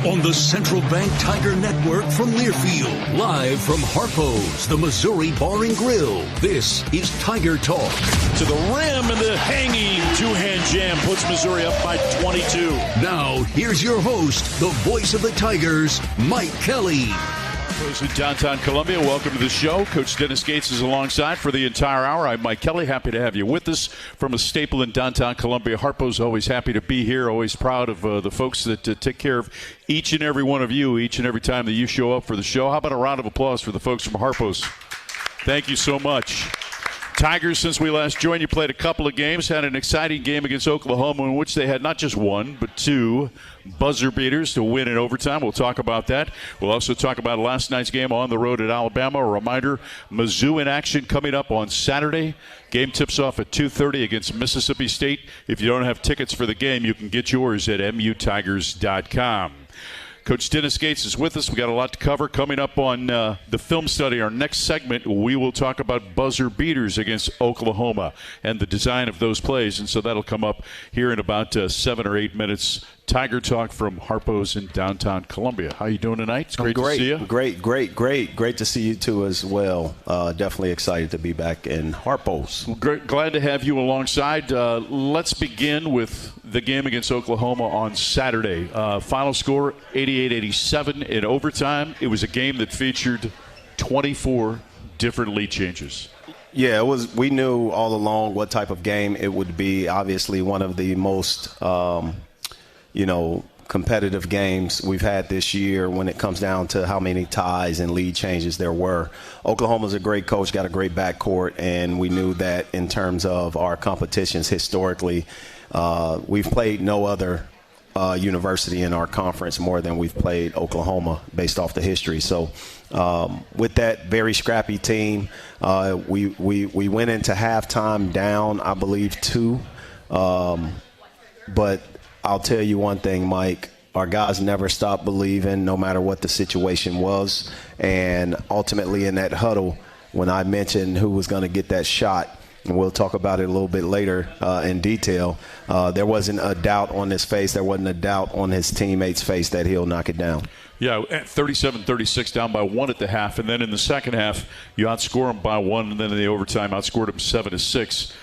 on the Central Bank Tiger Network from Learfield. Live from Harpo's, the Missouri Bar and Grill. This is Tiger Talk. To the rim, and the hanging two-hand jam puts Missouri up by 22. Now, here's your host, the voice of the Tigers, Mike Kelly. In downtown Columbia, welcome to the show. Coach Dennis Gates is alongside for the entire hour. I'm Mike Kelly, happy to have you with us from a staple in downtown Columbia. Harpo's always happy to be here, always proud of the folks that take care of each and every one of you each and every time that you show up for the show. How about a round of applause for the folks from Harpo's? Thank you so much. Tigers, since we last joined you, played a couple of games, had an exciting game against Oklahoma in which they had not just one, but two buzzer beaters to win in overtime. We'll talk about that. We'll also talk about last night's game on the road at Alabama. A reminder, Mizzou in action coming up on Saturday. Game tips off at 2:30 against Mississippi State. If you don't have tickets for the game, you can get yours at mutigers.com. Coach Dennis Gates is with us. We got a lot to cover coming up on the film study. Our next segment, we will talk about buzzer beaters against Oklahoma and the design of those plays. And so that'll come up here in about 7 or 8 minutes. Tiger Talk from Harpo's in downtown Columbia. How you doing tonight? It's great to see you. Great to see you too as well. Definitely excited to be back in Harpo's. Well, glad to have you alongside. Let's begin with the game against Oklahoma on Saturday. Final score 88-87 in overtime. It was a game that featured 24 different lead changes. Yeah, it was. We knew all along what type of game it would be. Obviously, one of the most competitive games we've had this year when it comes down to how many ties and lead changes there were. Oklahoma's a great coach, got a great backcourt, and we knew that in terms of our competitions historically, we've played no other university in our conference more than we've played Oklahoma based off the history. So with that very scrappy team, we went into halftime down, I believe, 2. But I'll tell you one thing, Mike. Our guys never stopped believing no matter what the situation was. And ultimately in that huddle, when I mentioned who was going to get that shot, and we'll talk about it a little bit later in detail, there wasn't a doubt on his face. There wasn't a doubt on his teammates' face that he'll knock it down. Yeah, at 37-36, down by 1 at the half. And then in the second half, you outscore them by 1. And then in the overtime, outscored them 7-6.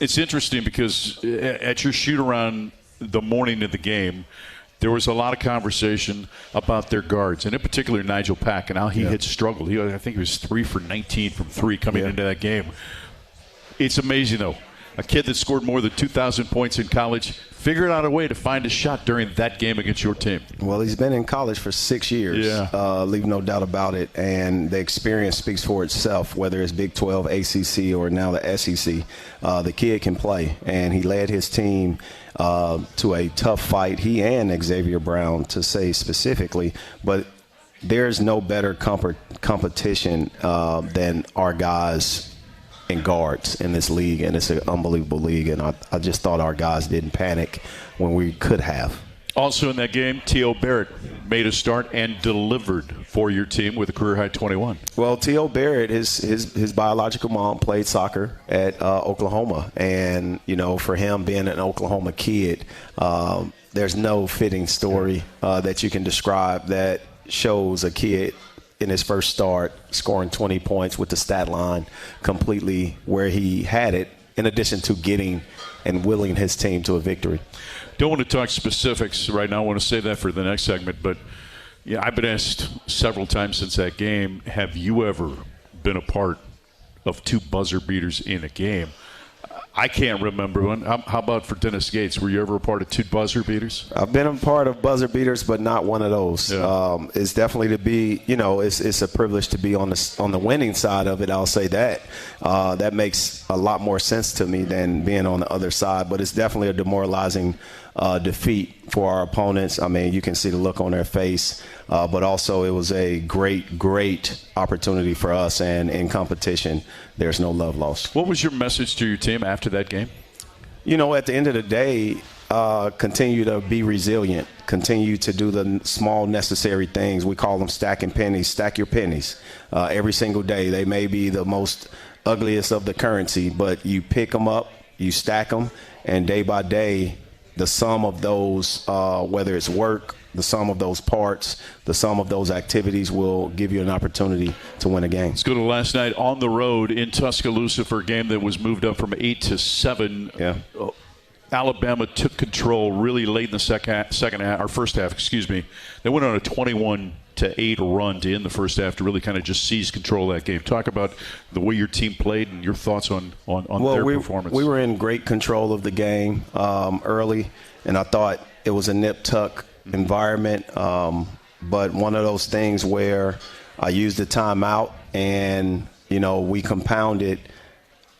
It's interesting because at your shoot-around the morning of the game, there was a lot of conversation about their guards, and in particular Nigel Pack and how he had struggled. I think he was 3 for 19 from 3 coming into that game. It's amazing, though. A kid that scored more than 2,000 points in college figured out a way to find a shot during that game against your team. Well, he's been in college for 6 years, leave no doubt about it. And the experience speaks for itself, whether it's Big 12, ACC, or now the SEC. The kid can play, and he led his team to a tough fight, he and Xavier Brown, to say specifically. But there's no better competition than our guys and guards in this league, and it's an unbelievable league. And I just thought our guys didn't panic when we could have. Also in that game, T.O. Barrett made a start and delivered for your team with a career-high 21. Well, T.O. Barrett, his biological mom played soccer at Oklahoma. And, for him being an Oklahoma kid, there's no fitting story that you can describe that shows a kid in his first start scoring 20 points with the stat line completely where he had it, in addition to getting and willing his team to a victory. Don't want to talk specifics right now. I want to save that for the next segment. But, I've been asked several times since that game, have you ever been a part of 2 buzzer beaters in a game? I can't remember one. How about for Dennis Gates? Were you ever a part of 2 buzzer beaters? I've been a part of buzzer beaters, but not one of those. Yeah. It's definitely to be, it's a privilege to be on the winning side of it. I'll say that. That makes a lot more sense to me than being on the other side. But it's definitely a demoralizing defeat for our opponents. I mean, you can see the look on their face. But also it was a great opportunity for us. And in competition, there's no love lost. What was your message to your team after that game? At the end of the day, continue to be resilient. Continue to do the small necessary things. We call them stacking pennies. Stack your pennies every single day. They may be the most ugliest of the currency, but you pick them up, you stack them, and day by day, the sum of those, whether it's work, the sum of those parts, the sum of those activities will give you an opportunity to win a game. Let's go to last night on the road in Tuscaloosa for a game that was moved up from 8 to 7. Yeah. Alabama took control really late in the first half. They went on a 21-8 run to end the first half to really kind of just seize control of that game. Talk about the way your team played and your thoughts on their performance. We were in great control of the game early, and I thought it was a nip-tuck environment. But one of those things where I used the timeout and, we compounded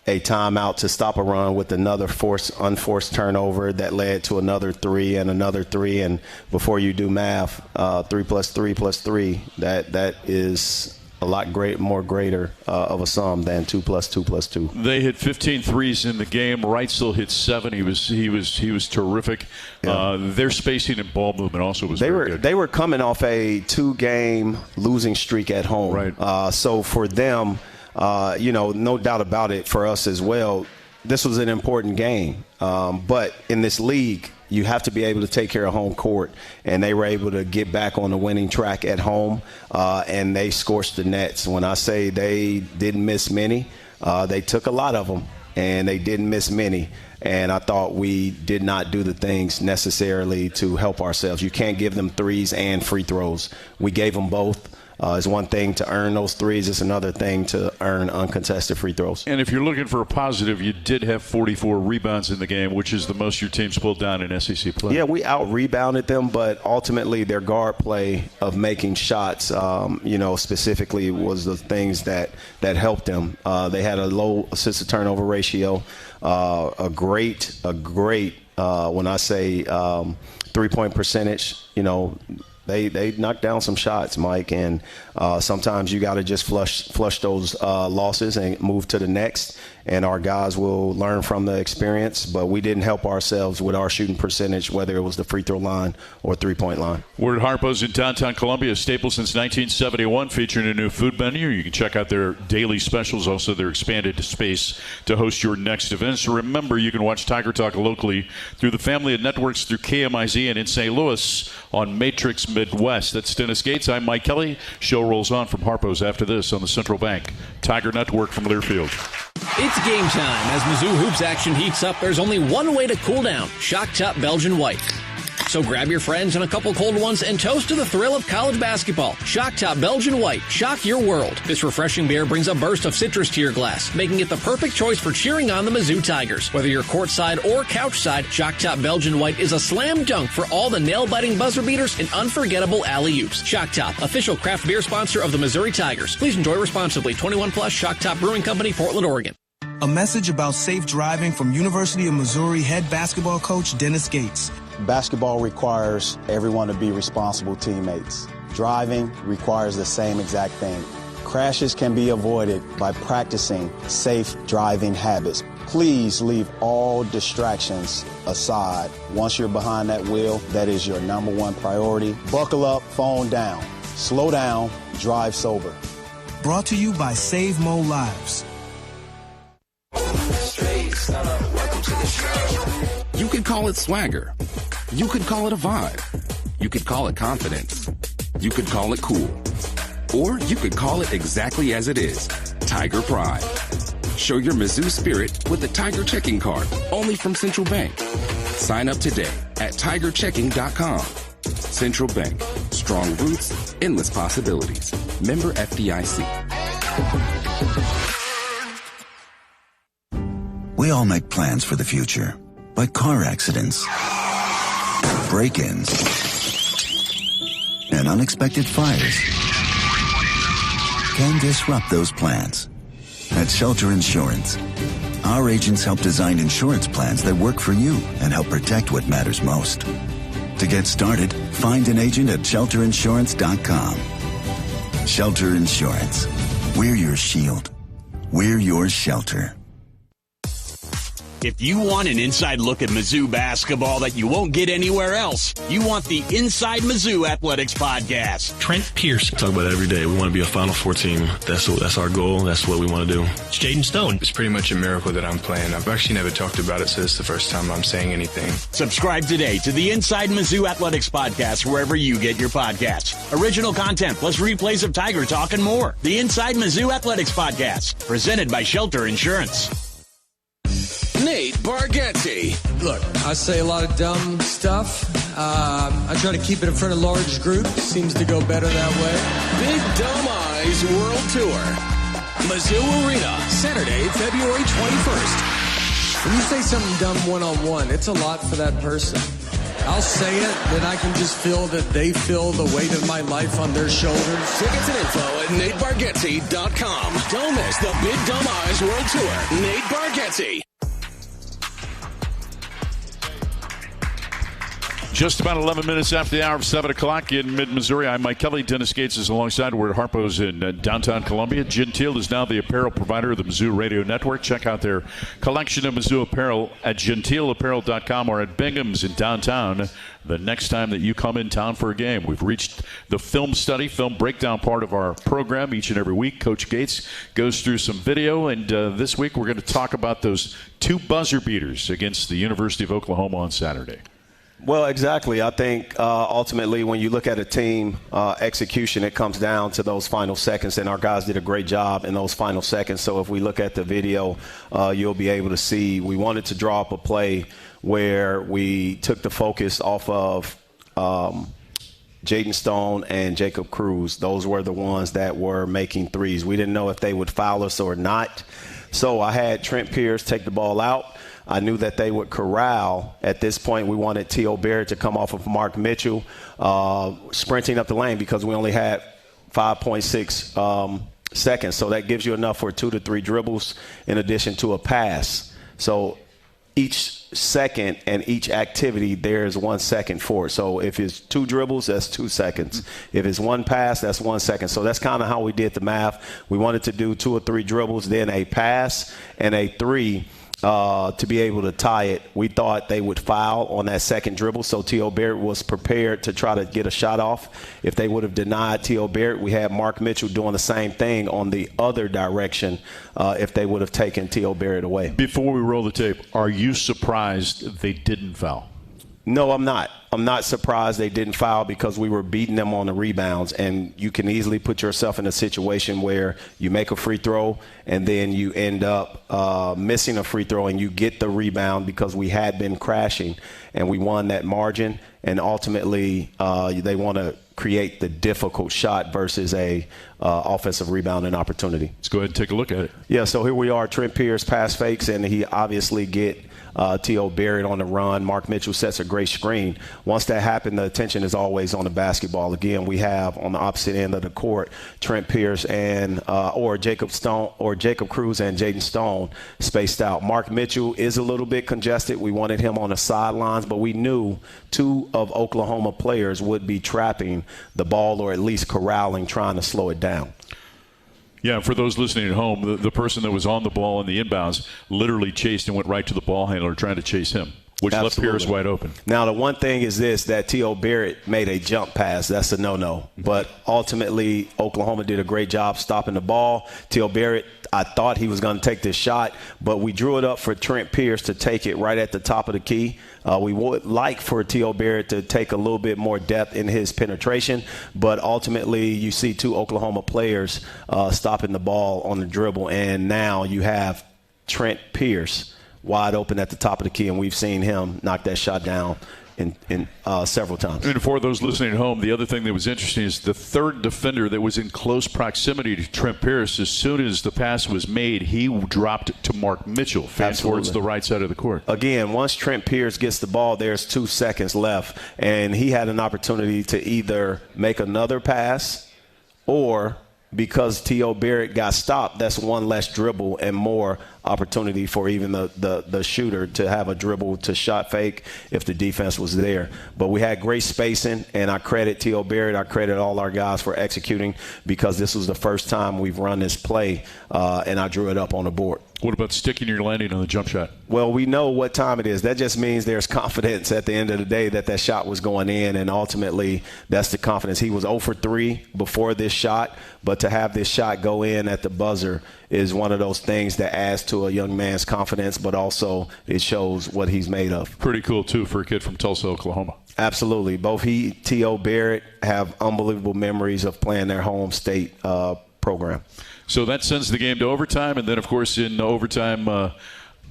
a timeout to stop a run with another unforced turnover that led to another 3 and another 3. And before you do math, 3 plus 3 plus 3, that is a lot greater of a sum than 2 plus 2 plus 2. They hit 15 threes in the game. Wrightsville hit 7. He was terrific. Yeah. Their spacing and ball movement also was very good. They were coming off a 2-game losing streak at home. Right. So for them, no doubt about it, for us as well, this was an important game. But in this league, you have to be able to take care of home court. And they were able to get back on the winning track at home, and they scorched the nets. When I say they didn't miss many, they took a lot of them, and they didn't miss many. And I thought we did not do the things necessarily to help ourselves. You can't give them threes and free throws. We gave them both. It's one thing to earn those threes. It's another thing to earn uncontested free throws. And if you're looking for a positive, you did have 44 rebounds in the game, which is the most your team's pulled down in SEC play. Yeah, we out-rebounded them, but ultimately their guard play of making shots, specifically was the things that helped them. They had a low assist-to-turnover ratio, a great when I say three-point percentage, They knocked down some shots, Mike, and sometimes you got to just flush those losses and move to the next, and our guys will learn from the experience. But we didn't help ourselves with our shooting percentage, whether it was the free throw line or three-point line. We're at Harpo's in downtown Columbia, a staple since 1971, featuring a new food menu. You can check out their daily specials, also their expanded space to host your next events. Remember, you can watch Tiger Talk locally through the family of networks through KMIZ and in St. Louis on Matrix Midwest. That's Dennis Gates. I'm Mike Kelly. Show rolls on from Harpo's after this on the Central Bank Tiger Network from Learfield. It's game time. As Mizzou hoops action heats up, there's only one way to cool down: Shock Top Belgian White. So grab your friends and a couple cold ones and toast to the thrill of college basketball. Shock Top Belgian White. Shock your world. This refreshing beer brings a burst of citrus to your glass, making it the perfect choice for cheering on the Mizzou Tigers. Whether you're courtside or couchside, Shock Top Belgian White is a slam dunk for all the nail-biting buzzer beaters and unforgettable alley-oops. Shock Top, official craft beer sponsor of the Missouri Tigers. Please enjoy responsibly. 21 plus, Shock Top Brewing Company, Portland, Oregon. A message about safe driving from University of Missouri head basketball coach Dennis Gates. Basketball requires everyone to be responsible teammates. Driving requires the same exact thing. Crashes can be avoided by practicing safe driving habits. Please leave all distractions aside. Once you're behind that wheel, that is your number one priority. Buckle up, phone down. Slow down, drive sober. Brought to you by Save Mo Lives. You could call it swagger. You could call it a vibe. You could call it confidence. You could call it cool. Or you could call it exactly as it is, Tiger Pride. Show your Mizzou spirit with the Tiger Checking Card, only from Central Bank. Sign up today at tigerchecking.com. Central Bank. Strong roots, endless possibilities. Member FDIC. We all make plans for the future, but car accidents, break-ins, and unexpected fires can disrupt those plans. At Shelter Insurance, our agents help design insurance plans that work for you and help protect what matters most. To get started, find an agent at shelterinsurance.com. Shelter Insurance. We're your shield. We're your shelter. If you want an inside look at Mizzou basketball that you won't get anywhere else, you want the Inside Mizzou Athletics podcast. Trent Pierce. Talk about it every day. We want to be a Final Four team. That's our goal. That's what we want to do. It's Jaden Stone. It's pretty much a miracle that I'm playing. I've actually never talked about it, so it's the first time I'm saying anything. Subscribe today to the Inside Mizzou Athletics podcast wherever you get your podcasts. Original content plus replays of Tiger Talk and more. The Inside Mizzou Athletics podcast, presented by Shelter Insurance. Nate Bargatze. Look, I say a lot of dumb stuff. I try to keep it in front of large groups. Seems to go better that way. Big Dumb Eyes World Tour. Mizzou Arena, Saturday, February 21st. When you say something dumb one-on-one, it's a lot for that person. I'll say it, then I can just feel that they feel the weight of my life on their shoulders. Tickets and info at NateBargatze.com. Don't miss the Big Dumb Eyes World Tour. Nate Bargatze. Just about 11 minutes after the hour of 7 o'clock in mid-Missouri. I'm Mike Kelly. Dennis Gates is alongside. We're at Harpo's in downtown Columbia. Gentile is now the apparel provider of the Mizzou Radio Network. Check out their collection of Mizzou apparel at gentileapparel.com or at Bingham's in downtown the next time that you come in town for a game. We've reached the film breakdown part of our program each and every week. Coach Gates goes through some video, and this week we're going to talk about those two buzzer beaters against the University of Oklahoma on Saturday. Well, exactly. I think ultimately when you look at a team execution, it comes down to those final seconds, and our guys did a great job in those final seconds. So if we look at the video, you'll be able to see we wanted to draw up a play where we took the focus off of Jaden Stone and Jacob Cruz. Those were the ones that were making threes. We didn't know if they would foul us or not. So I had Trent Pierce take the ball out. I knew that they would corral. At this point, we wanted T.O. Barrett to come off of Mark Mitchell, sprinting up the lane because we only had 5.6 seconds. So that gives you enough for 2 to 3 dribbles in addition to a pass. So each second and each activity, there is 1 second for it. So if it's 2 dribbles, that's 2 seconds. If it's 1 pass, that's 1 second. So that's kind of how we did the math. We wanted to do 2 or 3 dribbles, then a pass and a 3. To be able to tie it. We thought they would foul on that second dribble, so T.O. Barrett was prepared to try to get a shot off. If they would have denied T.O. Barrett, we had Mark Mitchell doing the same thing on the other direction if they would have taken T.O. Barrett away. Before we roll the tape, are you surprised they didn't foul? No, I'm not. I'm not surprised they didn't foul because we were beating them on the rebounds, and you can easily put yourself in a situation where you make a free throw and then you end up missing a free throw and you get the rebound because we had been crashing and we won that margin, and ultimately they want to create the difficult shot versus a offensive rebounding opportunity. Let's go ahead and take a look at it. Yeah, so here we are. Trent Pierce pass fakes, and he obviously get T.O. Barrett on the run. Mark Mitchell sets a great screen. Once that happened, the attention is always on the basketball. Again, we have on the opposite end of the court Trent Pierce and or Jacob Cruz and Jaden Stone spaced out. Mark Mitchell is a little bit congested. We wanted him on the sidelines, but we knew 2 of Oklahoma players would be trapping the ball or at least corralling, trying to slow it down. Yeah, for those listening at home, the person that was on the ball in the inbounds literally chased and went right to the ball handler trying to chase him, which left Pierce wide open. Now, the one thing is this, that T.O. Barrett made a jump pass. That's a no-no. But ultimately, Oklahoma did a great job stopping the ball. T.O. Barrett, I thought he was going to take this shot, but we drew it up for Trent Pierce to take it right at the top of the key. We would like for T.O. Barrett to take a little bit more depth in his penetration, but ultimately you see 2 Oklahoma players stopping the ball on the dribble, and now you have Trent Pierce wide open at the top of the key, and we've seen him knock that shot down in several times. And for those listening at home, the other thing that was interesting is the third defender that was in close proximity to Trent Pierce, as soon as the pass was made, he dropped to Mark Mitchell, towards the right side of the court. Again, once Trent Pierce gets the ball, there's 2 seconds left, and he had an opportunity to either make another pass or, because T.O. Barrett got stopped, that's 1 less dribble and more opportunity for even the shooter to have a dribble to shot fake if the defense was there. But we had great spacing, and I credit T.O. Barrett. I credit all our guys for executing, because this was the first time we've run this play, and I drew it up on the board. What about sticking your landing on the jump shot? Well, we know what time it is. That just means there's confidence at the end of the day that shot was going in, and ultimately that's the confidence. He was 0 for 3 before this shot, but to have this shot go in at the buzzer is one of those things that adds to a young man's confidence, but also it shows what he's made of. Pretty cool, too, for a kid from Tulsa, Oklahoma. Absolutely. Both he, T.O. Barrett, have unbelievable memories of playing their home state program. So that sends the game to overtime, and then, of course, in overtime,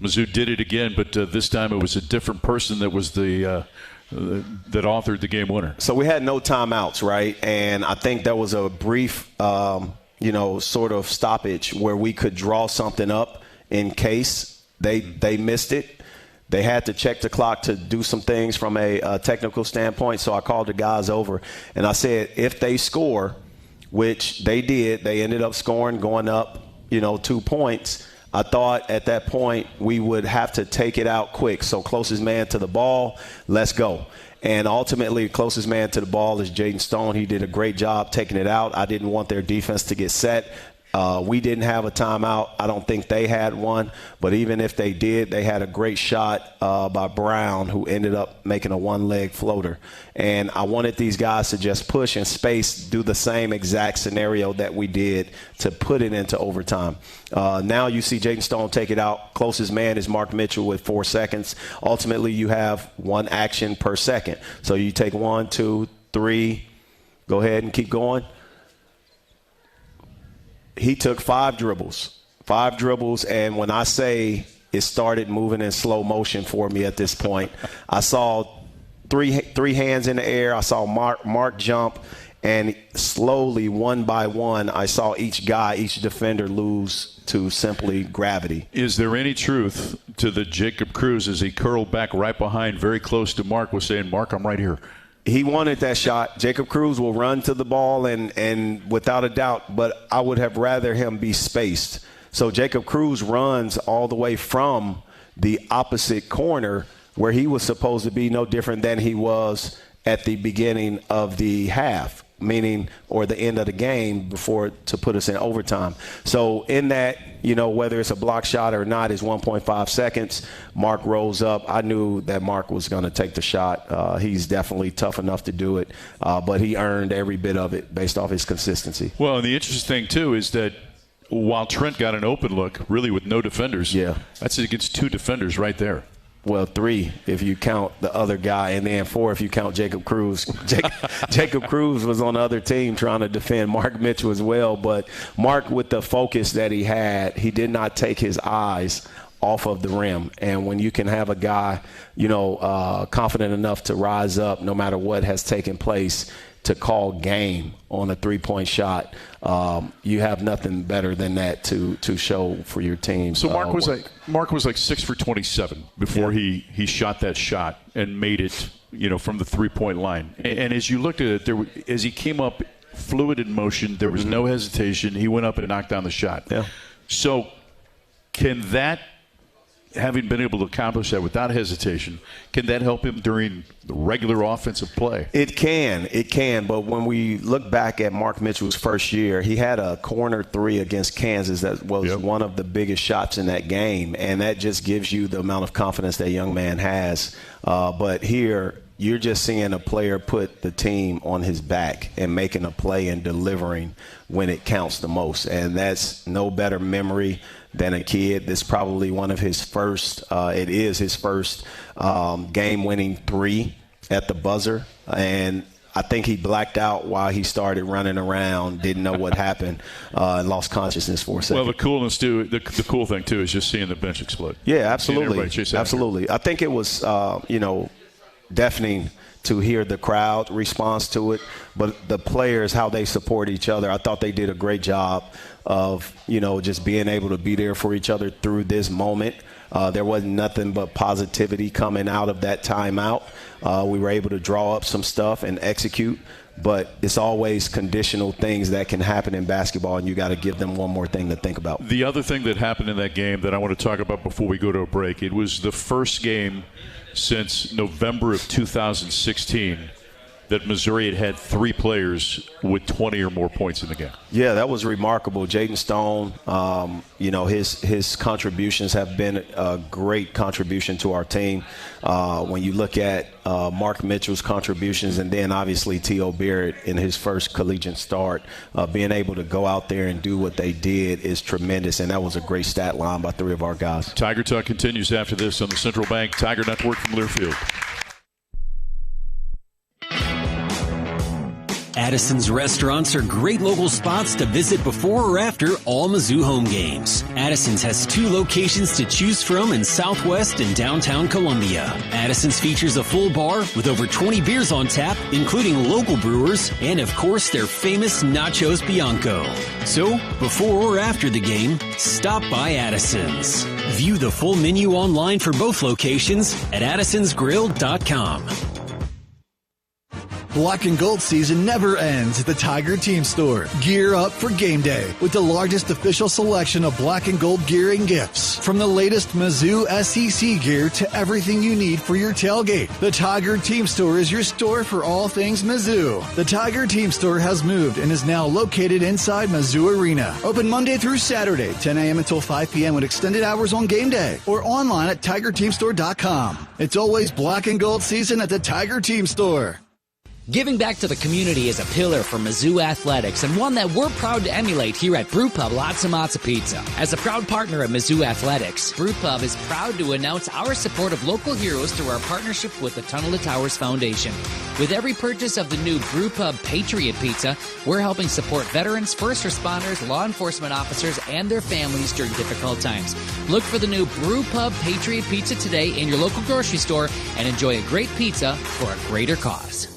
Mizzou did it again, but this time it was a different person that was that authored the game winner. So we had no timeouts, right? And I think there was a brief, sort of stoppage where we could draw something up in case they missed it. They had to check the clock to do some things from a technical standpoint. So I called the guys over, and I said, if they score, which they did, they ended up scoring, going up, 2 points. I thought at that point we would have to take it out quick. So closest man to the ball, let's go. And ultimately, closest man to the ball is Jaden Stone. He did a great job taking it out. I didn't want their defense to get set. We didn't have a timeout. I don't think they had one. But even if they did, they had a great shot by Brown, who ended up making a one-leg floater. And I wanted these guys to just push and space, do the same exact scenario that we did to put it into overtime. Now you see Jaden Stone take it out. Closest man is Mark Mitchell with 4 seconds. Ultimately, you have one action per second. So you take 1, 2, 3. Go ahead and keep going. He took 5 dribbles, and when I say it started moving in slow motion for me at this point, I saw three hands in the air. I saw Mark jump, and slowly, one by one, I saw each defender lose to simply gravity. Is there any truth to the Jacob Cruz as he curled back right behind, very close to Mark, was saying, Mark, I'm right here? He wanted that shot. Jacob Cruz will run to the ball and without a doubt, but I would have rather him be spaced. So Jacob Cruz runs all the way from the opposite corner where he was supposed to be, no different than he was at the beginning of the half, meaning or the end of the game before to put us in overtime. So in that, whether it's a block shot or not, is 1.5 seconds. Mark rolls up. I knew that Mark was going to take the shot. He's definitely tough enough to do it, but he earned every bit of it based off his consistency. Well, and the interesting thing, too, is that while Trent got an open look, really with no defenders, that's against 2 defenders right there. Well, 3 if you count the other guy, and then 4 if you count Jacob Cruz. Jacob Cruz was on the other team trying to defend Mark Mitchell as well. But Mark, with the focus that he had, he did not take his eyes off of the rim. And when you can have a guy, confident enough to rise up no matter what has taken place, to call game on a 3-point shot, you have nothing better than that to show for your team. So Mark was like 6 for 27 before he shot that shot and made it, from the 3-point line. And as you looked at it, as he came up fluid in motion, there was no hesitation. He went up and knocked down the shot. Yeah. So can that, having been able to accomplish that without hesitation, can that help him during the regular offensive play? It can. But when we look back at Mark Mitchell's first year, he had a corner 3 against Kansas that was one of the biggest shots in that game. And that just gives you the amount of confidence that young man has. But here, you're just seeing a player put the team on his back and making a play and delivering when it counts the most. And that's no better memory than a kid. This is probably one of his first, it is his first game-winning 3 at the buzzer. And I think he blacked out while he started running around, didn't know what happened, and lost consciousness for a second. Well, the coolness too, the cool thing too is just seeing the bench explode. Yeah, absolutely. Absolutely. I think it was, deafening to hear the crowd response to it, but the players, how they support each other, I thought they did a great job of, just being able to be there for each other through this moment. There wasn't nothing but positivity coming out of that timeout. We were able to draw up some stuff and execute, but it's always conditional things that can happen in basketball, and you got to give them one more thing to think about. The other thing that happened in that game that I want to talk about before we go to a break, it was the first game since November of 2016 that Missouri had 3 players with 20 or more points in the game. Yeah, that was remarkable. Jaden Stone, his contributions have been a great contribution to our team. When you look at Mark Mitchell's contributions, and then obviously T.O. Barrett in his first collegiate start, being able to go out there and do what they did is tremendous, and that was a great stat line by 3 of our guys. Tiger Talk continues after this on the Central Bank Tiger Network from Learfield. Addison's restaurants are great local spots to visit before or after all Mizzou home games. Addison's has 2 locations to choose from in Southwest and downtown Columbia. Addison's features a full bar with over 20 beers on tap, including local brewers, and of course their famous Nachos Bianco. So, before or after the game, stop by Addison's. View the full menu online for both locations at addisonsgrill.com. Black and gold season never ends at the Tiger Team Store. Gear up for game day with the largest official selection of black and gold gear and gifts. From the latest Mizzou SEC gear to everything you need for your tailgate, the Tiger Team Store is your store for all things Mizzou. The Tiger Team Store has moved and is now located inside Mizzou Arena. Open Monday through Saturday, 10 a.m. until 5 p.m. with extended hours on game day, or online at TigerTeamStore.com. It's always black and gold season at the Tiger Team Store. Giving back to the community is a pillar for Mizzou Athletics, and one that we're proud to emulate here at Brewpub Lots Matza Pizza. As a proud partner of Mizzou Athletics, Brewpub is proud to announce our support of local heroes through our partnership with the Tunnel to Towers Foundation. With every purchase of the new Brewpub Patriot Pizza, we're helping support veterans, first responders, law enforcement officers, and their families during difficult times. Look for the new Brewpub Patriot Pizza today in your local grocery store and enjoy a great pizza for a greater cause.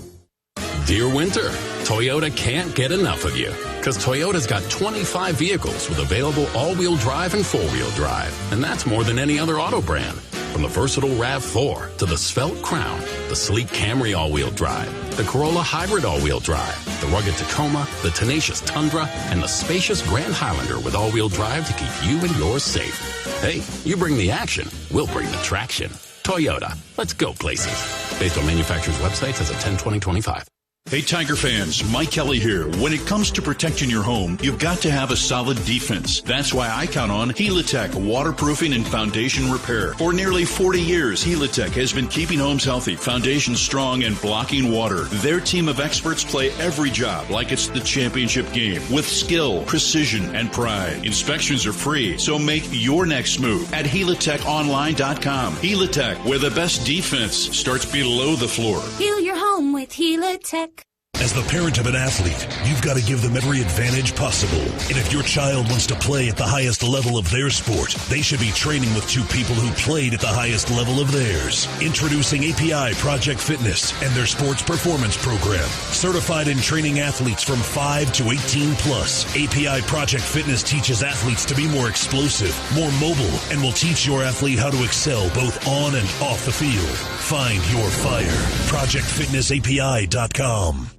Dear Winter, Toyota can't get enough of you, because Toyota's got 25 vehicles with available all-wheel drive and four-wheel drive, and that's more than any other auto brand. From the versatile RAV4 to the svelte Crown, the sleek Camry all-wheel drive, the Corolla Hybrid all-wheel drive, the rugged Tacoma, the tenacious Tundra, and the spacious Grand Highlander with all-wheel drive to keep you and yours safe. Hey, you bring the action, we'll bring the traction. Toyota, let's go places. Based on manufacturer's websites as of 10/20/25. Hey Tiger fans, Mike Kelly here. When it comes to protecting your home, you've got to have a solid defense. That's why I count on Helitech waterproofing and foundation repair. For nearly 40 years, Helitech has been keeping homes healthy, foundations strong, and blocking water. Their team of experts play every job like it's the championship game with skill, precision, and pride. Inspections are free, so make your next move at HelitechOnline.com. Helitech, where the best defense starts below the floor. Heal your home with Helitech. As the parent of an athlete, you've got to give them every advantage possible. And if your child wants to play at the highest level of their sport, they should be training with 2 people who played at the highest level of theirs. Introducing API Project Fitness and their sports performance program. Certified in training athletes from 5 to 18 plus. API Project Fitness teaches athletes to be more explosive, more mobile, and will teach your athlete how to excel both on and off the field. Find your fire. ProjectFitnessAPI.com.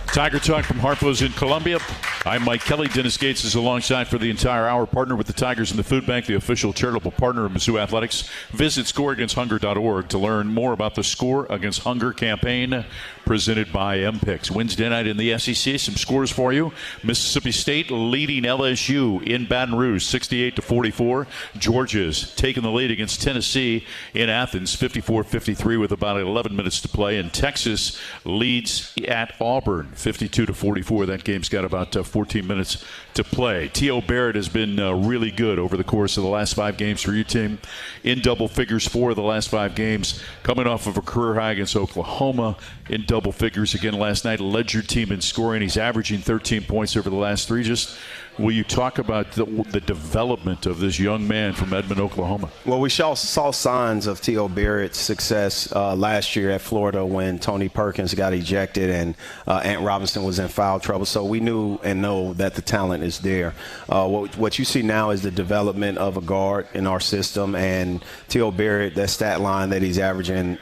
Tiger Talk from Harpo's in Columbia. I'm Mike Kelly. Dennis Gates is alongside for the entire hour. Partner with the Tigers and the Food Bank, the official charitable partner of Mizzou Athletics. Visit ScoreAgainstHunger.org to learn more about the Score Against Hunger campaign presented by MPICS. Wednesday night in the SEC, some scores for you. Mississippi State leading LSU in Baton Rouge, 68-44. Georgia's taking the lead against Tennessee in Athens, 54-53 with about 11 minutes to play. And Texas leads at Auburn, 52-44. That game's got about 14 minutes to play. T.O. Barrett has been really good over the course of the last 5 games for your team. In double figures 4 of the last 5 games, coming off of a career high against Oklahoma. In double figures again last night, led your team in scoring. He's averaging 13 points over the last 3. Just Will you talk about the development of this young man from Edmond, Oklahoma? Well, we saw signs of T.O. Barrett's success last year at Florida when Tony Perkins got ejected and Ant Robinson was in foul trouble. So we knew and know that the talent is there. What you see now is the development of a guard in our system, and T.O. Barrett, that stat line that he's averaging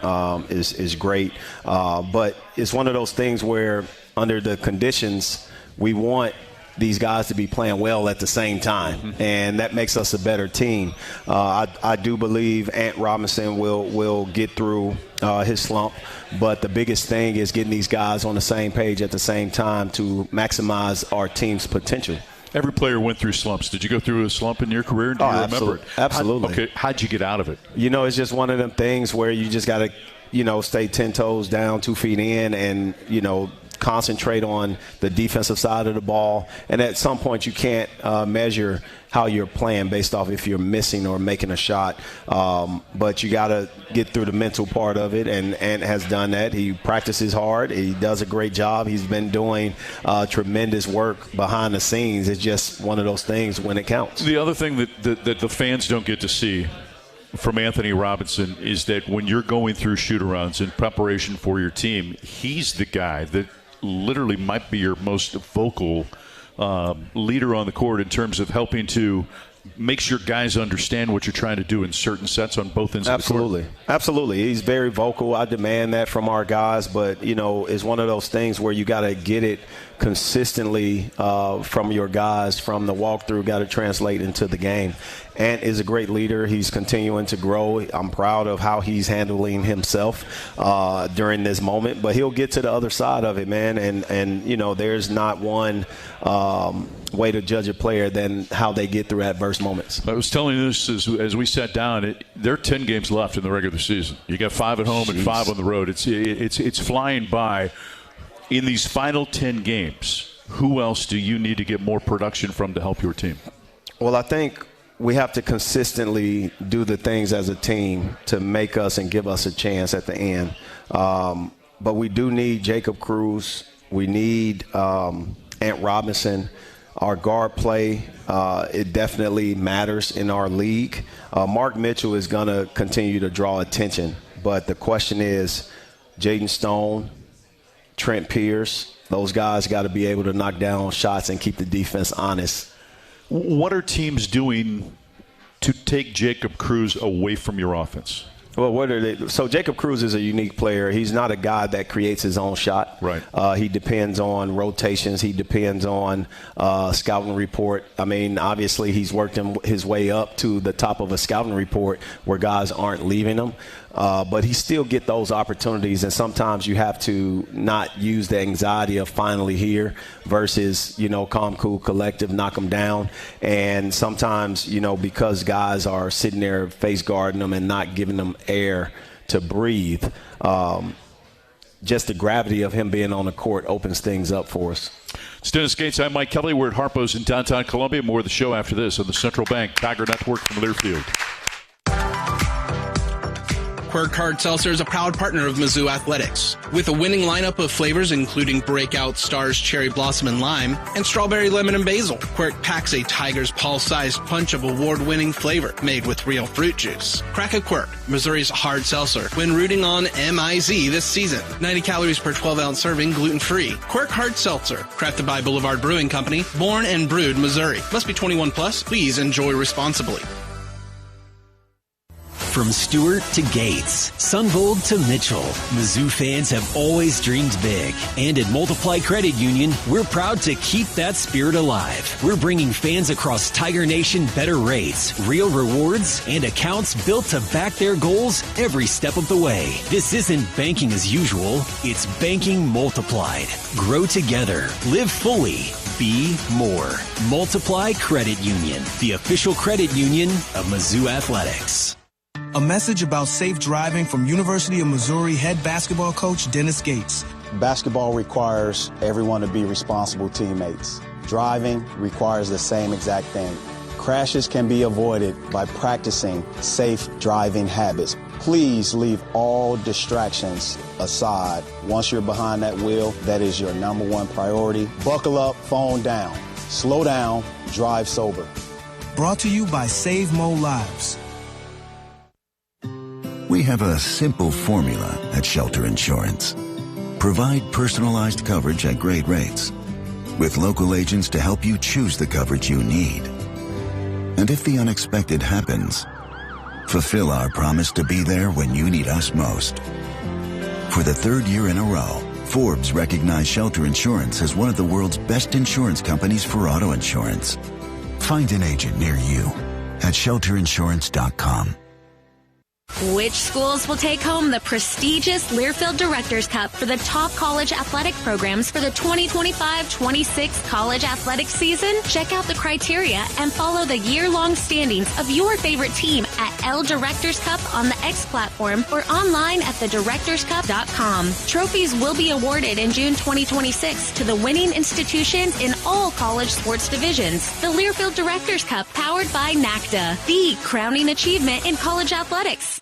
is great. But it's one of those things where under the conditions, we want these guys to be playing well at the same time, and that makes us a better team. I do believe Ant Robinson will get through his slump, but the biggest thing is getting these guys on the same page at the same time to maximize our team's potential. Every player went through slumps. Did you go through a slump in your career? Do you remember it? Absolutely. How'd you get out of it? It's just one of them things where you just got to, stay 10 toes down, 2 feet in, and, concentrate on the defensive side of the ball. And at some point you can't measure how you're playing based off if you're missing or making a shot. But you got to get through the mental part of it, and Ant has done that. He practices hard. He does a great job. He's been doing tremendous work behind the scenes. It's just one of those things when it counts. The other thing that the fans don't get to see from Anthony Robinson is that when you're going through shoot-arounds in preparation for your team, he's the guy that literally might be your most vocal leader on the court in terms of helping to make sure guys understand what you're trying to do in certain sets on both ends of the court. Absolutely. He's very vocal. I demand that from our guys, but, it's one of those things where you got to get it consistently from your guys, from the walkthrough, got to translate into the game. Ant is a great leader. He's continuing to grow. I'm proud of how he's handling himself during this moment, but he'll get to the other side of it, man. And there's not one way to judge a player than how they get through adverse moments. I was telling you this as we sat down. There are 10 games left in the regular season. You got 5 at home and 5 on the road. It's flying by. In these final 10 games, who else do you need to get more production from to help your team? Well, I think we have to consistently do the things as a team to make us and give us a chance at the end. But we do need Jacob Cruz. We need Ant Robinson. Our guard play, it definitely matters in our league. Mark Mitchell is going to continue to draw attention. But the question is, Jaden Stone, Trent Pierce, those guys got to be able to knock down shots and keep the defense honest. What are teams doing to take Jacob Cruz away from your offense? Well, what are they? So Jacob Cruz is a unique player. He's not a guy that creates his own shot. Right. He depends on rotations. He depends on scouting report. I mean, obviously he's worked his way up to the top of a scouting report where guys aren't leaving him. But he still get those opportunities, and sometimes you have to not use the anxiety of finally here versus, calm, cool, collective, knock them down. And sometimes, because guys are sitting there face guarding them and not giving them air to breathe, just the gravity of him being on the court opens things up for us. It's Dennis Gates. I'm Mike Kelly. We're at Harpo's in downtown Columbia. More of the show after this on the Central Bank Tiger Network from Learfield. Quirk Hard Seltzer is a proud partner of Mizzou Athletics. With a winning lineup of flavors including Breakout, Stars, Cherry Blossom, and Lime, and Strawberry, Lemon, and Basil, Quirk packs a Tiger's Paw-sized punch of award-winning flavor made with real fruit juice. Crack a Quirk, Missouri's hard seltzer, when rooting on MIZ this season. 90 calories per 12-ounce serving, gluten-free. Quirk Hard Seltzer, crafted by Boulevard Brewing Company, born and brewed Missouri. Must be 21 plus. Please enjoy responsibly. From Stewart to Gates, Sunvold to Mitchell, Mizzou fans have always dreamed big. And at Multiply Credit Union, we're proud to keep that spirit alive. We're bringing fans across Tiger Nation better rates, real rewards, and accounts built to back their goals every step of the way. This isn't banking as usual, it's banking multiplied. Grow together, live fully, be more. Multiply Credit Union, the official credit union of Mizzou Athletics. A message about safe driving from University of Missouri head basketball coach Dennis Gates. Basketball requires everyone to be responsible teammates. Driving requires the same exact thing. Crashes can be avoided by practicing safe driving habits. Please leave all distractions aside. Once you're behind that wheel, that is your number one priority. Buckle up, phone down. Slow down, drive sober. Brought to you by Save Mo Lives. We have a simple formula at Shelter Insurance. Provide personalized coverage at great rates, with local agents to help you choose the coverage you need. And if the unexpected happens, fulfill our promise to be there when you need us most. For the third year in a row, Forbes recognized Shelter Insurance as one of the world's best insurance companies for auto insurance. Find an agent near you at shelterinsurance.com. Which schools will take home the prestigious Learfield Directors Cup for the top college athletic programs for the 2025-26 college athletics season? Check out the criteria and follow the year-long standings of your favorite team at L Directors Cup on the X platform or online at thedirectorscup.com. Trophies will be awarded in June 2026 to the winning institutions in all college sports divisions. The Learfield Directors Cup, powered by NACDA, the crowning achievement in college athletics.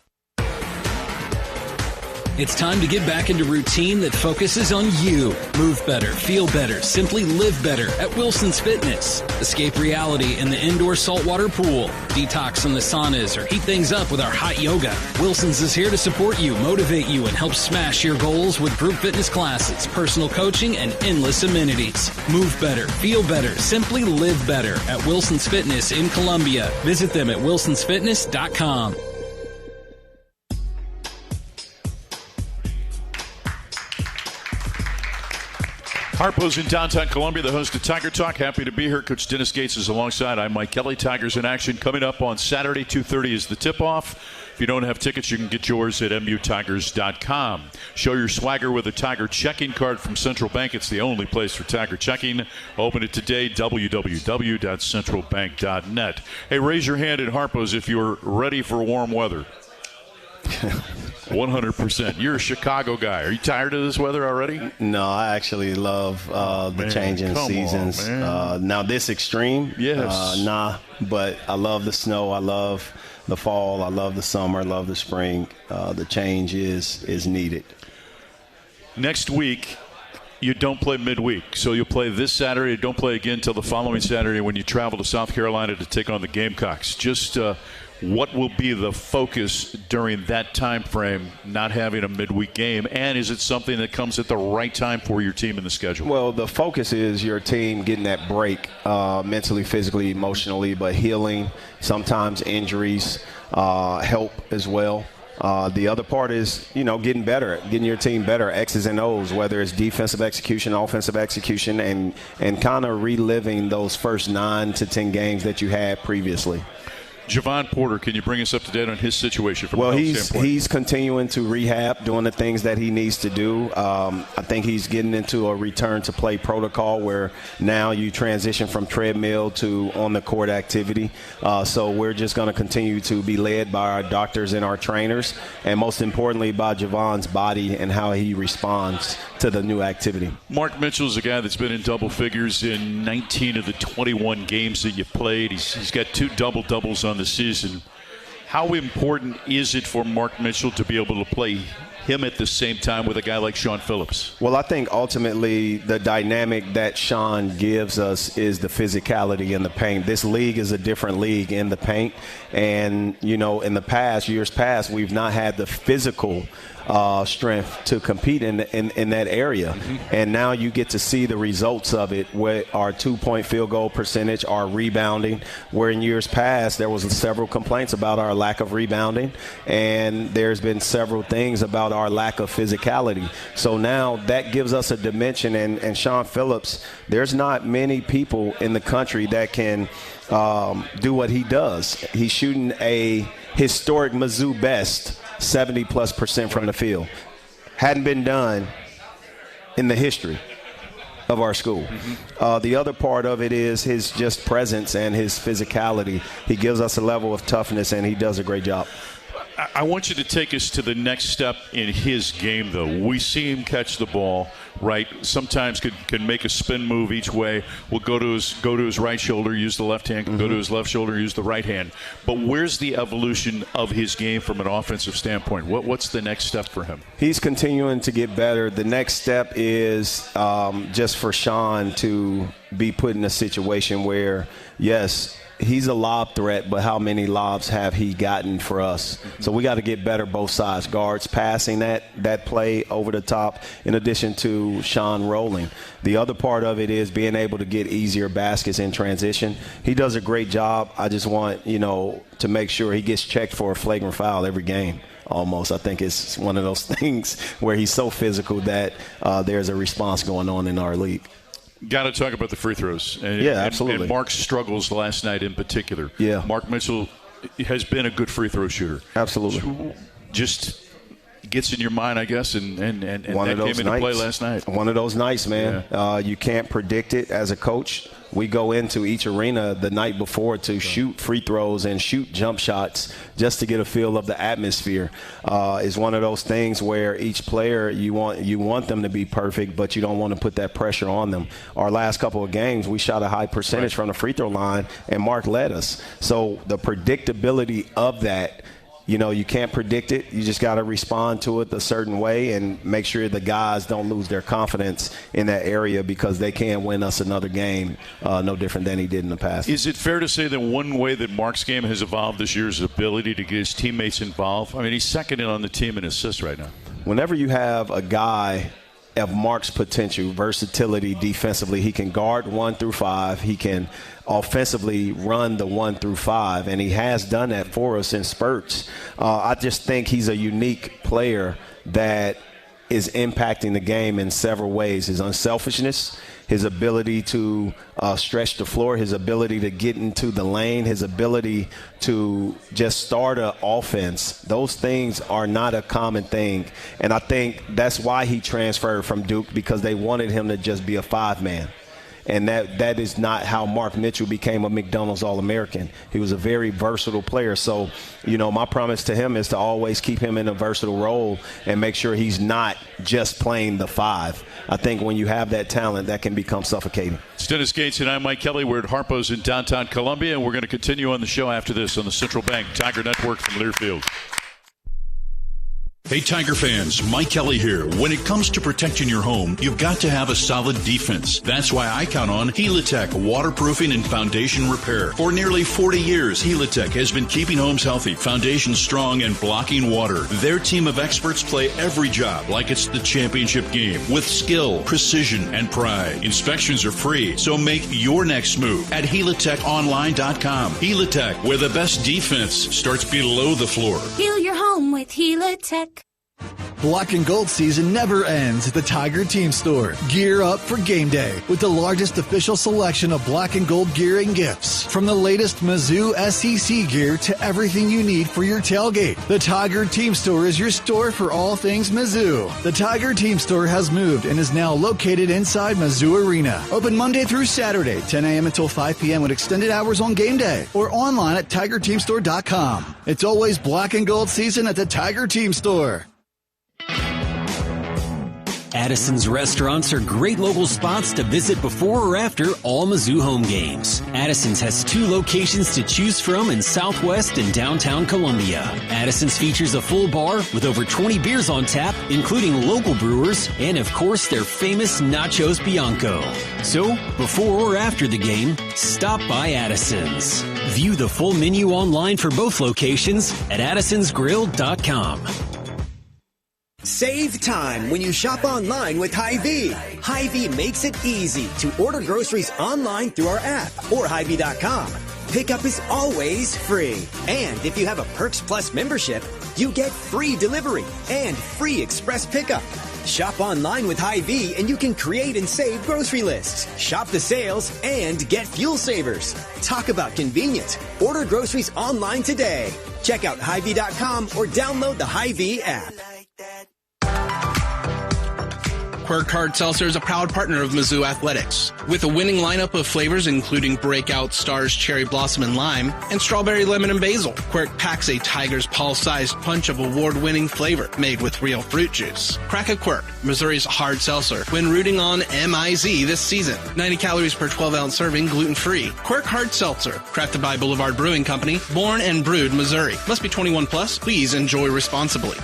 It's time to get back into routine that focuses on you. Move better, feel better, simply live better at Wilson's Fitness. Escape reality in the indoor saltwater pool. Detox in the saunas or heat things up with our hot yoga. Wilson's is here to support you, motivate you, and help smash your goals with group fitness classes, personal coaching, and endless amenities. Move better, feel better, simply live better at Wilson's Fitness in Columbia. Visit them at wilsonsfitness.com. Harpo's in downtown Columbia, the host of Tiger Talk. Happy to be here. Coach Dennis Gates is alongside. I'm Mike Kelly. Tigers in action coming up on Saturday, 2:30 is the tip-off. If you don't have tickets, you can get yours at mutigers.com. Show your swagger with a Tiger checking card from Central Bank. It's the only place for Tiger checking. Open it today, www.centralbank.net. Hey, raise your hand at Harpo's if you're ready for warm weather. 100%. You're a Chicago guy. Are you tired of this weather already? No, I actually love the change in seasons. Now this extreme, yes. But I love the snow. I love the fall. I love the summer. I love the spring. The change is needed. Next week, you don't play midweek. So you'll play this Saturday. Don't play again until the following Saturday when you travel to South Carolina to take on the Gamecocks. Just what will be the focus during that time frame, not having a midweek game? And is it something that comes at the right time for your team in the schedule? Well, the focus is your team getting that break mentally, physically, emotionally, but healing, sometimes injuries help as well. The other part is, getting better, getting your team better, X's and O's, whether it's defensive execution, offensive execution, and kind of reliving those first 9 to 10 games that you had previously. Javon Porter, can you bring us up to date on his situation from a health standpoint? He's continuing to rehab, doing the things that he needs to do. I think he's getting into a return to play protocol where now you transition from treadmill to on the court activity. So we're just going to continue to be led by our doctors and our trainers, and most importantly by Javon's body and how he responds to the new activity. Mark Mitchell's a guy that's been in double figures in 19 of the 21 games that you played. He's got 2 double-doubles on the season. How important is it for Mark Mitchell to be able to play him at the same time with a guy like Sean Phillips? Well, I think ultimately the dynamic that Sean gives us is the physicality in the paint. This league is a different league in the paint. And, in the years past, we've not had the physical strength to compete in that area. Mm-hmm. And now you get to see the results of it with our 2-point field goal percentage, our rebounding, where in years past there was several complaints about our lack of rebounding, and there's been several things about our lack of physicality. So now that gives us a dimension, and Sean Phillips, there's not many people in the country that can do what he does. He's shooting a historic Mizzou best 70+% from the field. Hadn't been done in the history of our school. Mm-hmm. The other part of it is his just presence and his physicality. He gives us a level of toughness, and he does a great job. I want you to take us to the next step in his game, though. We see him catch the ball, right? Sometimes can make a spin move each way. Will go to his right shoulder, use the left hand. Can go to his left shoulder, use the right hand. But where's the evolution of his game from an offensive standpoint? What's the next step for him? He's continuing to get better. The next step is just for Sean to be put in a situation where, yes, he's a lob threat, but how many lobs have he gotten for us? So we got to get better both sides. Guards passing that play over the top, in addition to Sean rolling. The other part of it is being able to get easier baskets in transition. He does a great job. I just want, to make sure he gets checked for a flagrant foul every game. Almost. I think it's one of those things where he's so physical that there's a response going on in our league. Got to talk about the free throws. Absolutely. And Mark's struggles last night in particular. Yeah. Mark Mitchell has been a good free throw shooter. Absolutely. Just gets in your mind, I guess, and one that of those came into play last night. One of those nights, man. Yeah. You can't predict it as a coach. We go into each arena the night before to shoot free throws and shoot jump shots just to get a feel of the atmosphere. It's one of those things where each player, you want them to be perfect, but you don't want to put that pressure on them. Our last couple of games, we shot a high percentage from the free throw line, and Mark led us. So the predictability of that, you can't predict it. You just got to respond to it a certain way and make sure the guys don't lose their confidence in that area, because they can win us another game no different than he did in the past. Is it fair to say that one way that Mark's game has evolved this year is his ability to get his teammates involved? I mean, he's second in on the team in assists right now. Whenever you have a guy of Mark's potential, versatility defensively, he can guard 1 through 5. He can offensively run the 1 through 5, and he has done that for us in spurts. I just think he's a unique player that is impacting the game in several ways. His unselfishness, his ability to stretch the floor, his ability to get into the lane, his ability to just start an offense. Those things are not a common thing. And I think that's why he transferred from Duke, because they wanted him to just be a 5-man. And that is not how Mark Mitchell became a McDonald's All-American. He was a very versatile player. So, my promise to him is to always keep him in a versatile role and make sure he's not just playing the 5. I think when you have that talent, that can become suffocating. It's Dennis Gates and I'm Mike Kelly. We're at Harpo's in downtown Columbia, and we're going to continue on the show after this on the Central Bank Tiger Network from Learfield. Hey, Tiger fans, Mike Kelly here. When it comes to protecting your home, you've got to have a solid defense. That's why I count on Helitech Waterproofing and Foundation Repair. For nearly 40 years, Helitech has been keeping homes healthy, foundations strong, and blocking water. Their team of experts play every job like it's the championship game with skill, precision, and pride. Inspections are free, so make your next move at HelitechOnline.com. Helitech, where the best defense starts below the floor. Heal your home with Helitech. Black and gold season never ends at the Tiger Team Store. Gear up for game day with the largest official selection of black and gold gear and gifts. From the latest Mizzou SEC gear to everything you need for your tailgate, the Tiger Team Store is your store for all things Mizzou. The Tiger Team Store has moved and is now located inside Mizzou Arena. Open Monday through Saturday, 10 a.m. until 5 p.m. with extended hours on game day, or online at TigerTeamStore.com. It's always black and gold season at the Tiger Team Store. Addison's restaurants are great local spots to visit before or after all Mizzou home games. Addison's has 2 locations to choose from in Southwest and downtown Columbia. Addison's features a full bar with over 20 beers on tap, including local brewers, and of course their famous Nachos Bianco. So, before or after the game, stop by Addison's. View the full menu online for both locations at addisonsgrill.com. Save time when you shop online with Hy-Vee. Hy-Vee makes it easy to order groceries online through our app or Hy-Vee.com. Pickup is always free. And if you have a Perks Plus membership, you get free delivery and free express pickup. Shop online with Hy-Vee and you can create and save grocery lists, shop the sales, and get fuel savers. Talk about convenient. Order groceries online today. Check out Hy-Vee.com or download the Hy-Vee app. Quirk Hard Seltzer is a proud partner of Mizzou Athletics. With a winning lineup of flavors including Breakout, Stars, Cherry Blossom, and Lime, and Strawberry, Lemon, and Basil, Quirk packs a Tiger's Paw-sized punch of award-winning flavor made with real fruit juice. Crack a Quirk, Missouri's hard seltzer, when rooting on MIZ this season. 90 calories per 12-ounce serving, gluten-free. Quirk Hard Seltzer, crafted by Boulevard Brewing Company, born and brewed Missouri. Must be 21 plus. Please enjoy responsibly.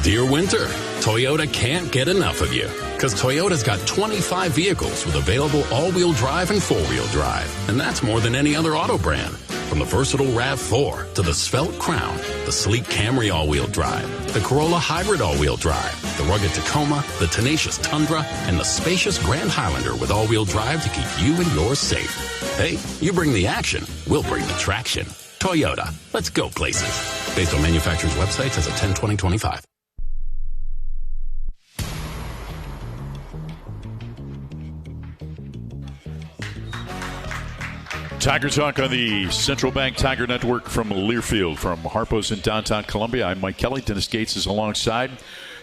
Dear Winter, Toyota can't get enough of you. Because Toyota's got 25 vehicles with available all-wheel drive and four-wheel drive. And that's more than any other auto brand. From the versatile RAV4 to the svelte Crown, the sleek Camry all-wheel drive, the Corolla Hybrid all-wheel drive, the rugged Tacoma, the tenacious Tundra, and the spacious Grand Highlander with all-wheel drive to keep you and yours safe. Hey, you bring the action, we'll bring the traction. Toyota, let's go places. Based on manufacturer's websites as of 10/20/25. Tiger Talk on the Central Bank Tiger Network from Learfield. From Harpo's in downtown Columbia, I'm Mike Kelly. Dennis Gates is alongside.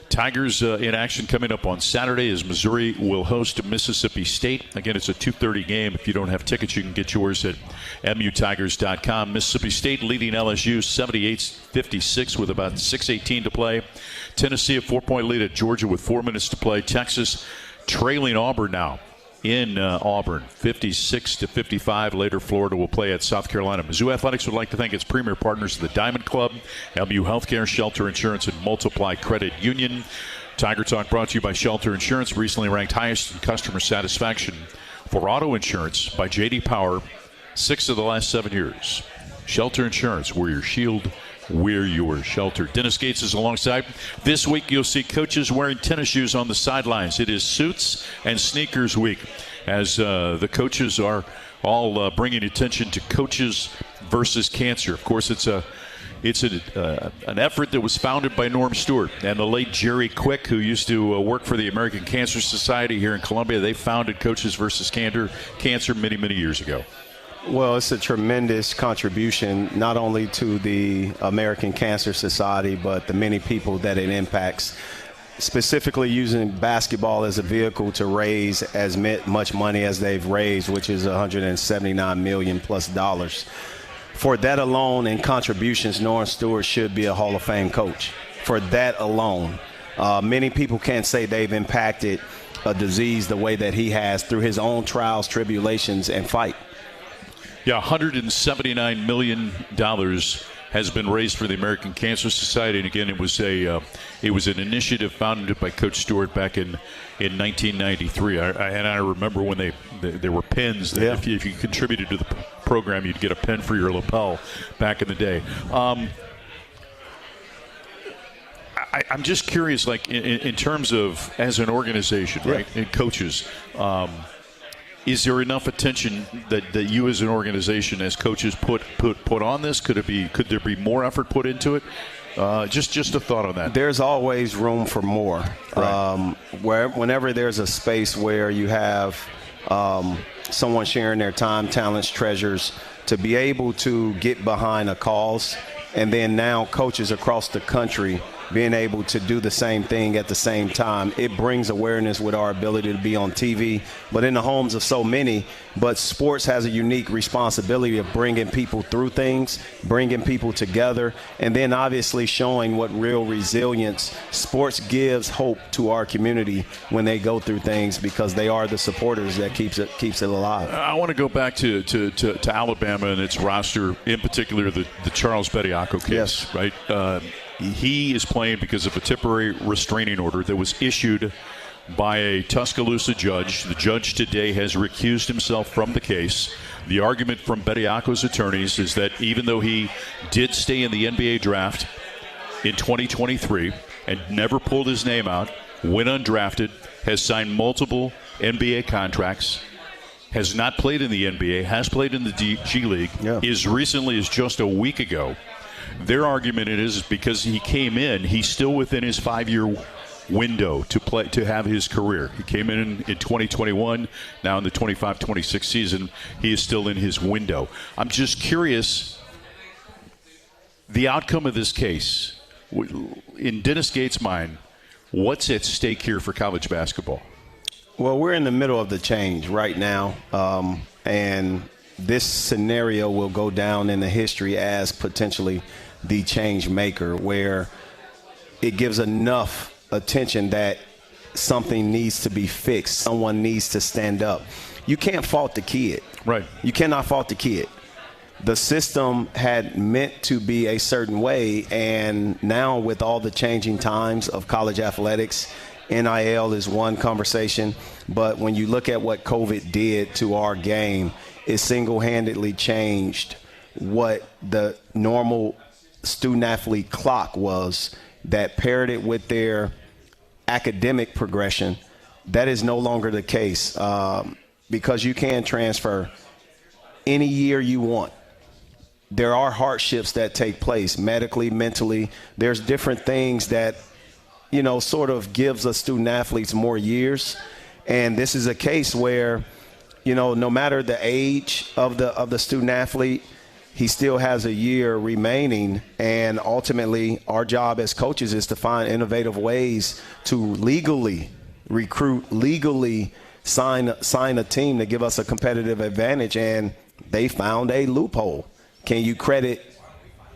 Tigers in action coming up on Saturday as Missouri will host Mississippi State. Again, it's a 2:30 game. If you don't have tickets, you can get yours at mutigers.com. Mississippi State leading LSU 78-56 with about 6:18 to play. Tennessee a 4-point lead at Georgia with 4 minutes to play. Texas trailing Auburn now in Auburn, 56-55. Later, Florida will play at South Carolina. Mizzou Athletics would like to thank its premier partners, the Diamond Club, LMU Healthcare, Shelter Insurance, and Multiply Credit Union. Tiger Talk brought to you by Shelter Insurance, recently ranked highest in customer satisfaction for auto insurance by J.D. Power, 6 of the last 7 years. Shelter Insurance, we're your shield, we're your shelter. Dennis Gates is alongside. This week you'll see coaches wearing tennis shoes on the sidelines. It is suits and sneakers week as the coaches are all bringing attention to Coaches versus Cancer. Of course, it's an effort that was founded by Norm Stewart and the late Jerry Quick, who used to work for the American Cancer Society here in Columbia. They founded Coaches versus Cancer many, many years ago. Well, it's a tremendous contribution not only to the American Cancer Society, but the many people that it impacts, specifically using basketball as a vehicle to raise as much money as they've raised, which is $179 million plus. For that alone and contributions, Norm Stewart should be a Hall of Fame coach. For that alone. Many people can't say they've impacted a disease the way that he has through his own trials, tribulations, and fight. Yeah, $179 million has been raised for the American Cancer Society, and again, it was an initiative founded by Coach Stewart back in 1993. I remember when there were pens that if you contributed to the program, you'd get a pen for your lapel back in the day. I'm just curious, like in terms of as an organization, right, and coaches. Is there enough attention that you as an organization, as coaches, put on this? Could there be more effort put into it? Just a thought on that. There's always room for more. Right. Whenever there's a space where you have someone sharing their time, talents, treasures, to be able to get behind a cause, and then now coaches across the country being able to do the same thing at the same time, it brings awareness with our ability to be on TV, but in the homes of so many. But sports has a unique responsibility of bringing people through things, bringing people together, and then obviously showing what real resilience sports gives hope to our community when they go through things, because they are the supporters that keeps it alive. I want to go back to Alabama and its roster, in particular the Charles Bediako case, right? He is playing because of a temporary restraining order that was issued by a Tuscaloosa judge. The judge today has recused himself from the case. The argument from Bediako's attorneys is that even though he did stay in the NBA draft in 2023 and never pulled his name out, went undrafted, has signed multiple NBA contracts, has not played in the NBA, has played in the G League, as recently as just a week ago. Their argument is because he came in, he's still within his 5-year window to have his career. He came in 2021. Now in the 25-26 season, he is still in his window. I'm just curious, the outcome of this case, in Dennis Gates' mind, What's at stake here for college basketball? Well, we're in the middle of the change right now, and this scenario will go down in the history as potentially the change maker, where it gives enough attention that something needs to be fixed. Someone needs to stand up. You can't fault the kid. Right. You cannot fault the kid. The system had meant to be a certain way, and now with all the changing times of college athletics, NIL is one conversation, but when you look at what COVID did to our game, it single-handedly changed what the normal student-athlete clock was that paired it with their academic progression. That is no longer the case because you can transfer any year you want. There are hardships that take place medically, mentally. There's different things that, you know, sort of gives us student athletes more years. And this is a case where, you know, no matter the age of the student athlete, he still has a year remaining. And ultimately, our job as coaches is to find innovative ways to legally recruit, legally sign a team to give us a competitive advantage. And they found a loophole. Can you credit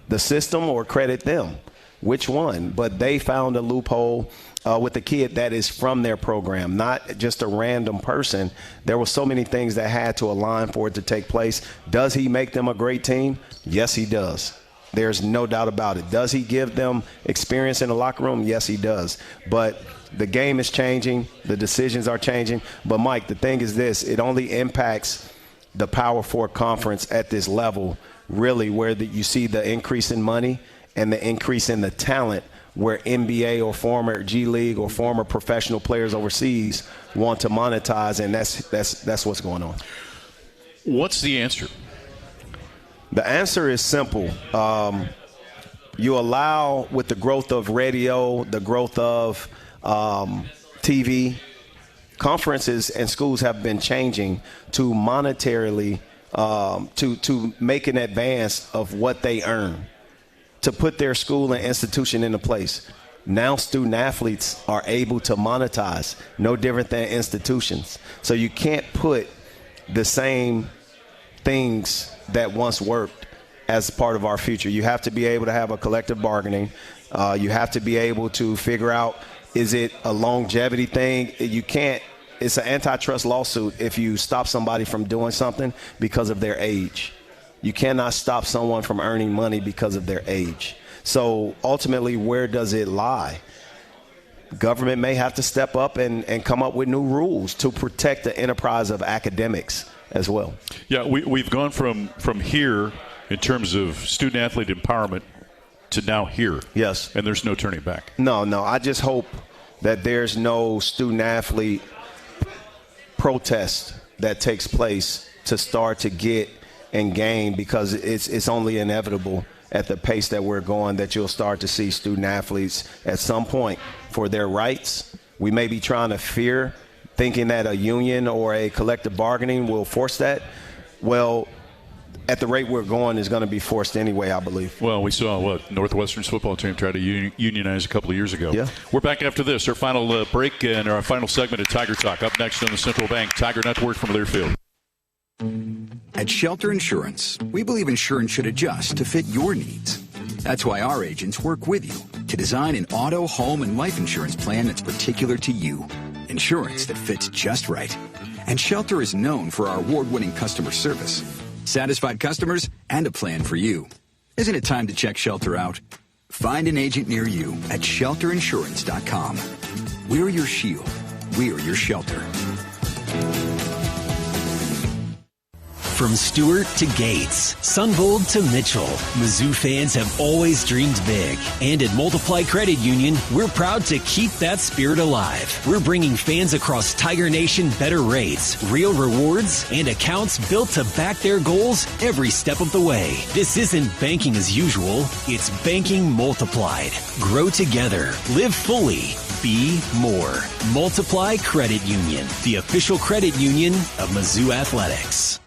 the system or credit them? Which one? But they found a loophole with a kid that is from their program, not just a random person. There were so many things that had to align for it to take place. Does he make them a great team? Yes, he does. There's no doubt about it. Does he give them experience in the locker room? Yes, he does. But the game is changing. The decisions are changing. But, Mike, the thing is this. It only impacts the Power Four conference at this level, really, where you see the increase in money and the increase in the talent, where NBA or former G League or former professional players overseas want to monetize, and that's what's going on. What's the answer? The answer is simple. You allow, with the growth of radio, the growth of TV, conferences and schools have been changing to monetarily to make an advance of what they earn, to put their school and institution into place. Now student athletes are able to monetize, no different than institutions. So you can't put the same things that once worked as part of our future. You have to be able to have a collective bargaining. You have to be able to figure out, is it a longevity thing? You can't. It's an antitrust lawsuit if you stop somebody from doing something because of their age. You cannot stop someone from earning money because of their age. So ultimately, where does it lie? Government may have to step up and come up with new rules to protect the enterprise of academics as well. Yeah, we've gone from here in terms of student-athlete empowerment to now here. Yes. And there's no turning back. No. I just hope that there's no student-athlete protest that takes place to start to get and gain, because it's only inevitable at the pace that we're going that you'll start to see student athletes at some point for their rights. We may be trying to fear, thinking that a union or a collective bargaining will force that. Well, at the rate we're going is going to be forced anyway, I believe. Well, we saw Northwestern's football team try to unionize a couple of years ago. Yeah. We're back after this, our final break and our final segment of Tiger Talk. Up next on the Central Bank Tiger Network from Learfield. At Shelter Insurance, we believe insurance should adjust to fit your needs. That's why our agents work with you to design an auto, home, and life insurance plan that's particular to you. Insurance that fits just right. And Shelter is known for our award-winning customer service. Satisfied customers and a plan for you. Isn't it time to check Shelter out? Find an agent near you at shelterinsurance.com. We're your shield. We're your shelter. From Stewart to Gates, Sunvold to Mitchell, Mizzou fans have always dreamed big. And at Multiply Credit Union, we're proud to keep that spirit alive. We're bringing fans across Tiger Nation better rates, real rewards, and accounts built to back their goals every step of the way. This isn't banking as usual, it's banking multiplied. Grow together, live fully, be more. Multiply Credit Union, the official credit union of Mizzou Athletics.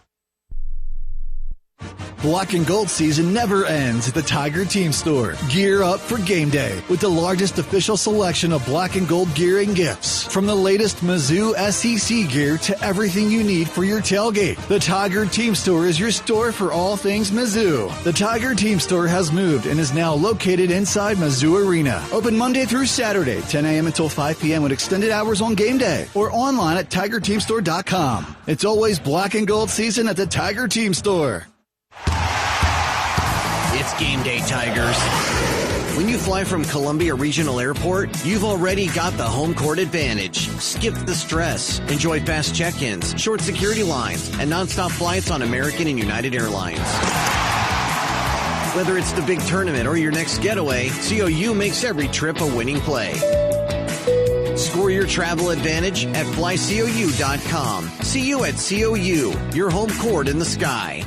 Black and gold season never ends at the Tiger Team Store. Gear up for game day with the largest official selection of black and gold gear and gifts. From the latest Mizzou SEC gear to everything you need for your tailgate, the Tiger Team Store is your store for all things Mizzou. The Tiger Team Store has moved and is now located inside Mizzou Arena. Open Monday through Saturday, 10 a.m. until 5 p.m. with extended hours on game day, or online at TigerTeamStore.com. It's always black and gold season at the Tiger Team Store. It's game day, Tigers. When you fly from Columbia Regional Airport, you've already got the home court advantage. Skip the stress. Enjoy fast check-ins, short security lines, and nonstop flights on American and United Airlines. Whether it's the big tournament or your next getaway, COU makes every trip a winning play. Score your travel advantage at flycou.com. See you at COU, your home court in the sky.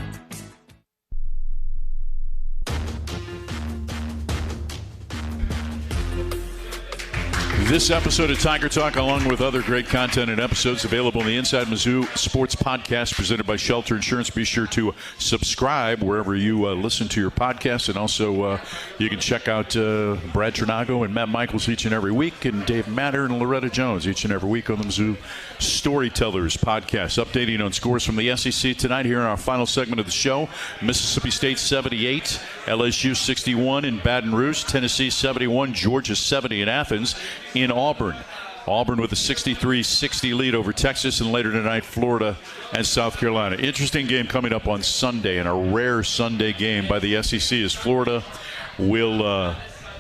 This episode of Tiger Talk, along with other great content and episodes available in the Inside Mizzou Sports Podcast presented by Shelter Insurance. Be sure to subscribe wherever you listen to your podcast. And also, you can check out Brad Trinago and Matt Michaels each and every week, and Dave Matter and Loretta Jones each and every week on the Mizzou Storytellers Podcast. Updating on scores from the SEC tonight here in our final segment of the show. Mississippi State 78, LSU 61 in Baton Rouge, Tennessee 71, Georgia 70 in Athens. In Auburn with a 63-60 lead over Texas, and later tonight, Florida and South Carolina. Interesting game coming up on Sunday, and a rare Sunday game by the SEC as Florida will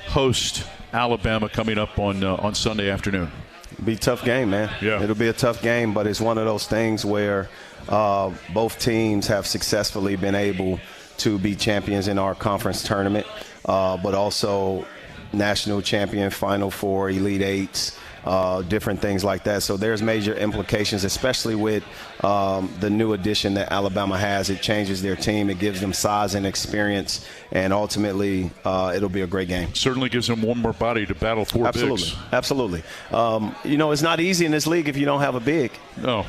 host Alabama coming up on Sunday afternoon. It'll be a tough game, man. Yeah. It'll be a tough game, but it's one of those things where both teams have successfully been able to be champions in our conference tournament, but also national champion, Final Four, Elite Eights, different things like that. So there's major implications, especially with the new addition that Alabama has. It changes their team. It gives them size and experience, and ultimately it'll be a great game. Certainly gives them one more body to battle for. Absolutely. bigs. Absolutely. It's not easy in this league if you don't have a big. No.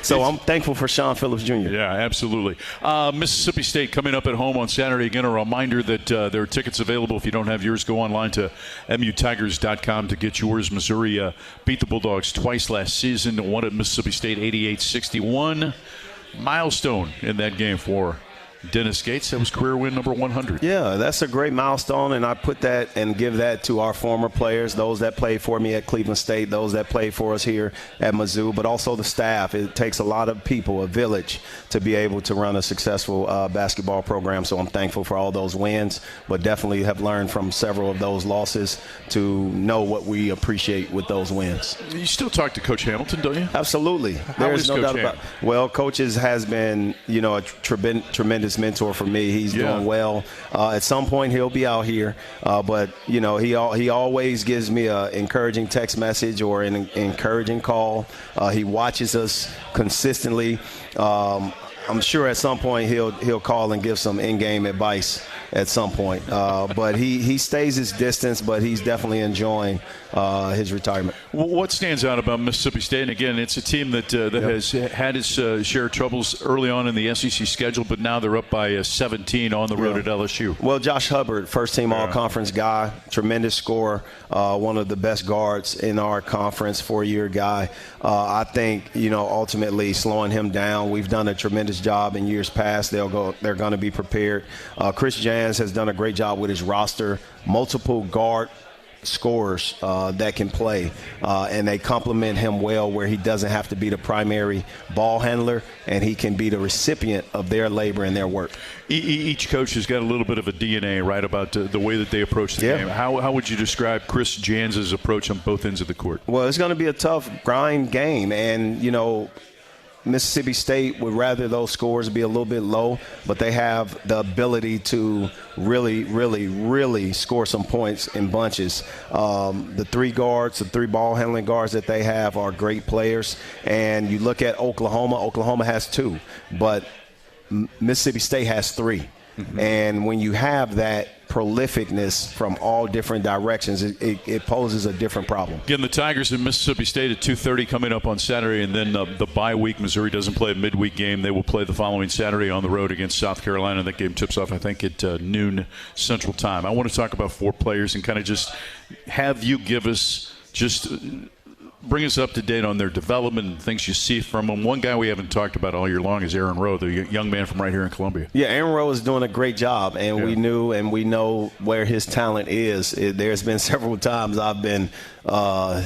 So I'm thankful for Sean Phillips Jr. Yeah, absolutely. Mississippi State coming up at home on Saturday. Again, a reminder that there are tickets available. If you don't have yours, go online to mutigers.com to get yours. Missouri beat the Bulldogs twice last season. Won at Mississippi State 88-61. Milestone in that game for Dennis Gates. That was career win number 100. Yeah, that's a great milestone, and I put that and give that to our former players, those that played for me at Cleveland State, those that played for us here at Mizzou, but also the staff. It takes a lot of people, a village, to be able to run a successful basketball program, so I'm thankful for all those wins, but definitely have learned from several of those losses to know what we appreciate with those wins. You still talk to Coach Hamilton, don't you? Absolutely. There's no doubt about it. Well, Coach has been, a tremendous mentor for me. He's doing well. At some point, he'll be out here, but he always gives me an encouraging text message or an encouraging call. He watches us consistently. I'm sure at some point he'll call and give some in-game advice at some point. But he stays his distance, but he's definitely enjoying his retirement. What stands out about Mississippi State? And again, it's a team that has had its share of troubles early on in the SEC schedule, but now they're up by 17 on the road at LSU. Well, Josh Hubbard, first-team all-conference guy, tremendous scorer, one of the best guards in our conference, 4-year guy. I think, ultimately slowing him down. We've done a tremendous job in years past. They're going to be prepared. Chris Jans has done a great job with his roster, multiple guard scorers that can play, and they complement him well where he doesn't have to be the primary ball handler, and he can be the recipient of their labor and their work. Each coach has got a little bit of a DNA, right, about the way that they approach the game. How would you describe Chris Jans' approach on both ends of the court? Well, it's going to be a tough grind game, and, Mississippi State would rather those scores be a little bit low, but they have the ability to really, really, really score some points in bunches. The three ball handling guards that they have are great players. And you look at Oklahoma has 2, but Mississippi State has 3. Mm-hmm. And when you have that, prolificness from all different directions, it poses a different problem. Again, the Tigers in Mississippi State at 2:30 coming up on Saturday, and then the bye week. Missouri doesn't play a midweek game. They will play the following Saturday on the road against South Carolina. That game tips off, I think, at noon Central Time. I want to talk about 4 players and kind of just have you give us bring us up to date on their development and things you see from them. One guy we haven't talked about all year long is Aaron Rowe, the young man from right here in Columbia. Yeah, Aaron Rowe is doing a great job, and we knew and we know where his talent is. There's been several times I've been, no,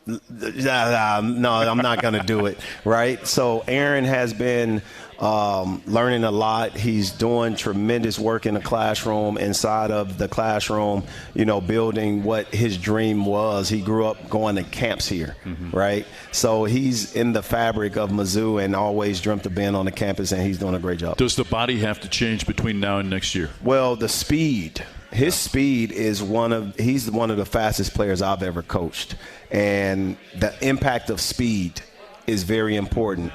I'm not going to do it, right? So Aaron has been learning a lot. He's doing tremendous work in the classroom, inside of the classroom, building what his dream was. He grew up going to camps here, right? So he's in the fabric of Mizzou and always dreamt of being on the campus, and he's doing a great job. Does the body have to change between now and next year? Well, the speed. His speed is he's one of the fastest players I've ever coached. And the impact of speed is very important.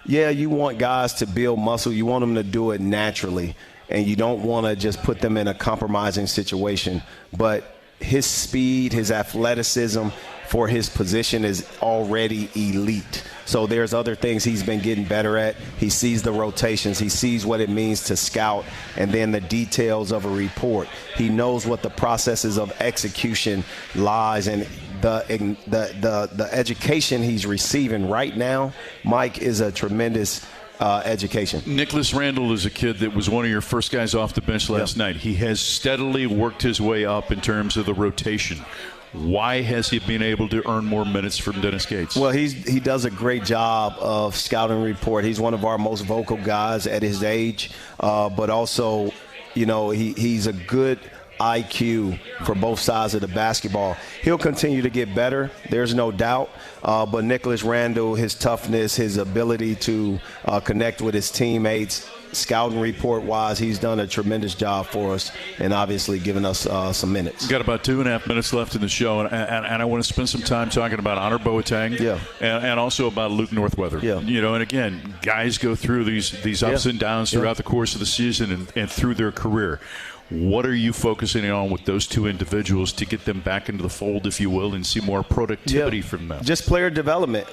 Yeah, you want guys to build muscle. You want them to do it naturally. And you don't want to just put them in a compromising situation. But his speed, his athleticism for his position is already elite. So there's other things he's been getting better at. He sees the rotations. He sees what it means to scout and then the details of a report. He knows what the processes of execution lies, and the education he's receiving right now, Mike, is a tremendous education. Nicholas Randall is a kid that was one of your first guys off the bench last night. He has steadily worked his way up in terms of the rotation. Why has he been able to earn more minutes from Dennis Gates? Well, he does a great job of scouting report. He's one of our most vocal guys at his age, but also, he's a good IQ for both sides of the basketball. He'll continue to get better, there's no doubt, but Nicholas Randall, his toughness, his ability to connect with his teammates, scouting report-wise, he's done a tremendous job for us and obviously given us some minutes. We've got about 2.5 minutes left in the show, and I want to spend some time talking about Honor Boateng and also about Luke Northweather. And again, guys go through these ups and downs throughout the course of the season and through their career. What are you focusing on with those two individuals to get them back into the fold, if you will, and see more productivity from them? Just player development,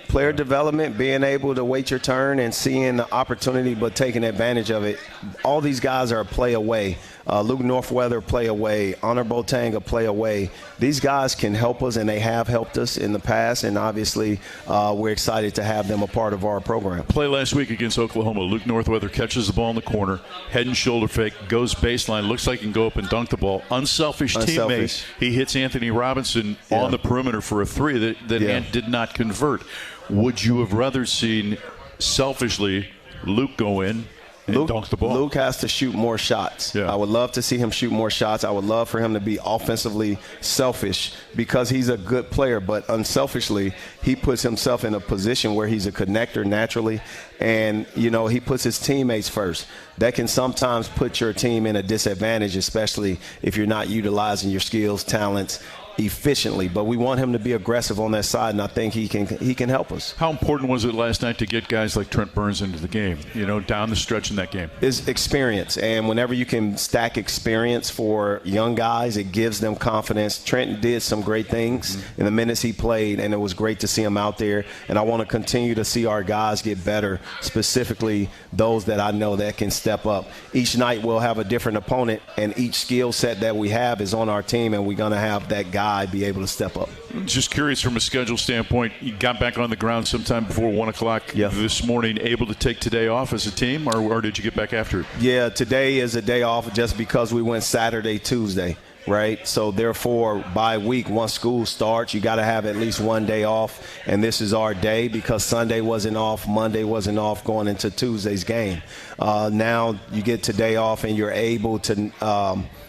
being able to wait your turn and seeing the opportunity but taking advantage of it. All these guys are a play away. Luke Northweather, play away. Honor Boateng, a play away. These guys can help us, and they have helped us in the past, and obviously we're excited to have them a part of our program. Play last week against Oklahoma. Luke Northweather catches the ball in the corner, head and shoulder fake, goes baseline, looks like he can go up and dunk the ball. Unselfish teammate. He hits Anthony Robinson on the perimeter for a three that Ant did not convert. Would you have rather seen selfishly Luke go in and dunk the ball? Luke has to shoot more shots. I would love to see him shoot more shots. I would love for him to be offensively selfish because he's a good player, but unselfishly, he puts himself in a position where he's a connector naturally, and, he puts his teammates first. That can sometimes put your team in a disadvantage, especially if you're not utilizing your skills, talents efficiently. But we want him to be aggressive on that side, and I think he can help us. How important was it last night to get guys like Trent Burns into the game, down the stretch in that game? Is experience, and whenever you can stack experience for young guys, it gives them confidence. Trent did some great things in the minutes he played, and it was great to see him out there, and I want to continue to see our guys get better, specifically those that I know that can step up. Each night we'll have a different opponent, and each skill set that we have is on our team, and we're going to have that guy be able to step up. Just curious from a schedule standpoint, you got back on the ground sometime before 1 o'clock this morning, able to take today off as a team, or did you get back after it? Yeah, today is a day off just because we went Saturday, Tuesday, right? So therefore, by week, once school starts, you got to have at least one day off, and this is our day because Sunday wasn't off, Monday wasn't off going into Tuesday's game. Now you get today off, and you're able to,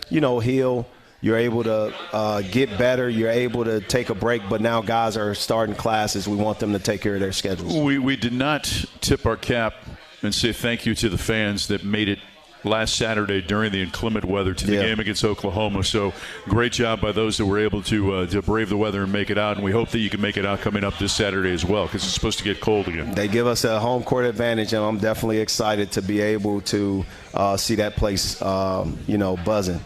heal. You're able to get better. You're able to take a break, but now guys are starting classes. We want them to take care of their schedules. We did not tip our cap and say thank you to the fans that made it last Saturday during the inclement weather to the game against Oklahoma. So great job by those that were able to brave the weather and make it out. And we hope that you can make it out coming up this Saturday as well, because it's supposed to get cold again. They give us a home court advantage, and I'm definitely excited to be able to see that place, buzzing.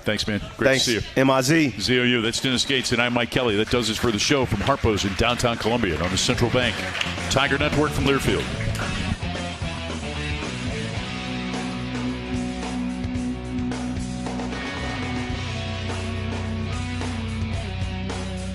Thanks, man. Great to see you. M-I-Z. ZOU. That's Dennis Gates, and I'm Mike Kelly. That does it for the show from Harpo's in downtown Columbia on the Central Bank Tiger Network from Learfield.